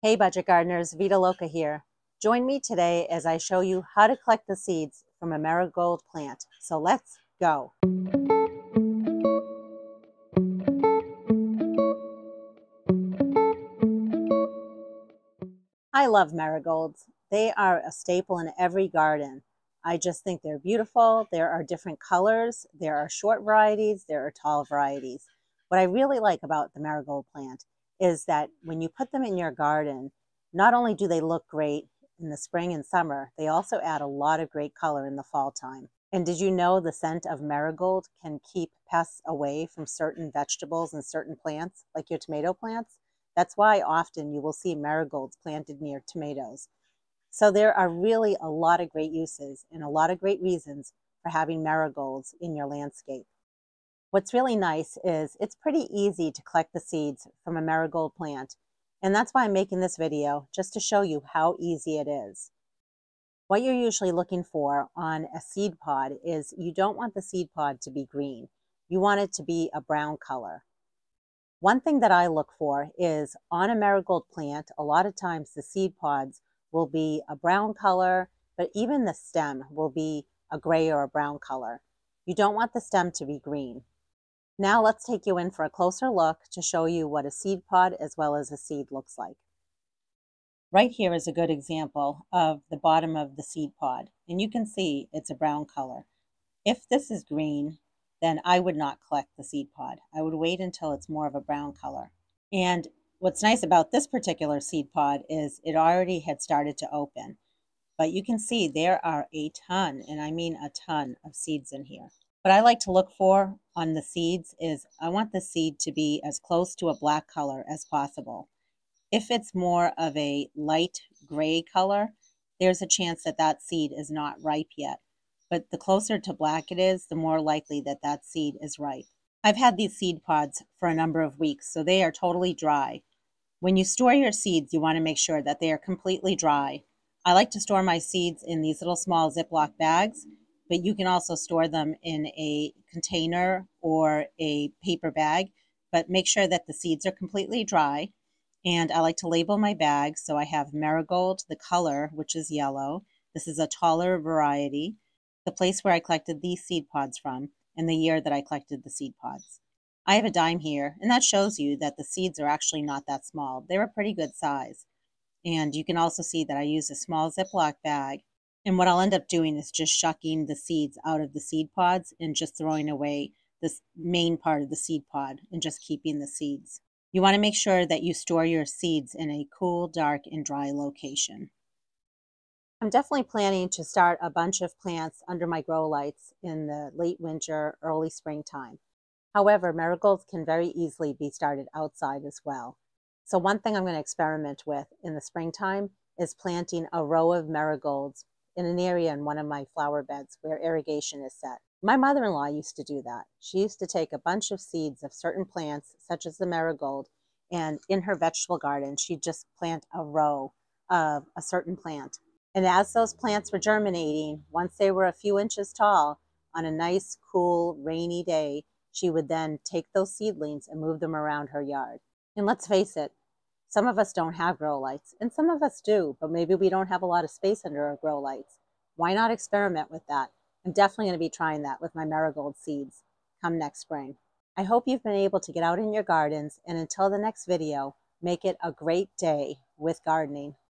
Hey budget gardeners, Vita Loca here. Join me today as I show you how to collect the seeds from a marigold plant. So let's go. I love marigolds. They are a staple in every garden. I just think they're beautiful. There are different colors. There are short varieties. There are tall varieties. What I really like about the marigold plant is that when you put them in your garden, not only do they look great in the spring and summer, they also add a lot of great color in the fall time. And did you know the scent of marigold can keep pests away from certain vegetables and certain plants, like your tomato plants? That's why often you will see marigolds planted near tomatoes. So there are really a lot of great uses and a lot of great reasons for having marigolds in your landscape. What's really nice is it's pretty easy to collect the seeds from a marigold plant. And that's why I'm making this video, just to show you how easy it is. What you're usually looking for on a seed pod is you don't want the seed pod to be green. You want it to be a brown color. One thing that I look for is on a marigold plant, a lot of times the seed pods will be a brown color, but even the stem will be a gray or a brown color. You don't want the stem to be green. Now let's take you in for a closer look to show you what a seed pod as well as a seed looks like. Right here is a good example of the bottom of the seed pod, and you can see it's a brown color. If this is green, then I would not collect the seed pod. I would wait until it's more of a brown color. And what's nice about this particular seed pod is it already had started to open. But you can see there are a ton, and I mean a ton of seeds in here. What I like to look for on the seeds is I want the seed to be as close to a black color as possible. If it's more of a light gray color, there's a chance that that seed is not ripe yet. But the closer to black it is, the more likely that that seed is ripe. I've had these seed pods for a number of weeks, so they are totally dry. When you store your seeds, you want to make sure that they are completely dry. I like to store my seeds in these little small Ziploc bags, but you can also store them in a container or a paper bag, but make sure that the seeds are completely dry. And I like to label my bags, so I have marigold, the color, which is yellow. This is a taller variety. The place where I collected these seed pods from, and the year that I collected the seed pods. I have a dime here, and that shows you that the seeds are actually not that small. They're a pretty good size. And you can also see that I use a small Ziploc bag. And what I'll end up doing is just shucking the seeds out of the seed pods and just throwing away this main part of the seed pod and just keeping the seeds. You want to make sure that you store your seeds in a cool, dark, and dry location. I'm definitely planning to start a bunch of plants under my grow lights in the late winter, early springtime. However, marigolds can very easily be started outside as well. So one thing I'm going to experiment with in the springtime is planting a row of marigolds in an area in one of my flower beds where irrigation is set. My mother-in-law used to do that. She used to take a bunch of seeds of certain plants, such as the marigold, and in her vegetable garden, she'd just plant a row of a certain plant. And as those plants were germinating, once they were a few inches tall, on a nice, cool, rainy day, she would then take those seedlings and move them around her yard. And let's face it, some of us don't have grow lights, and some of us do, but maybe we don't have a lot of space under our grow lights. Why not experiment with that? I'm definitely going to be trying that with my marigold seeds come next spring. I hope you've been able to get out in your gardens, and until the next video, make it a great day with gardening.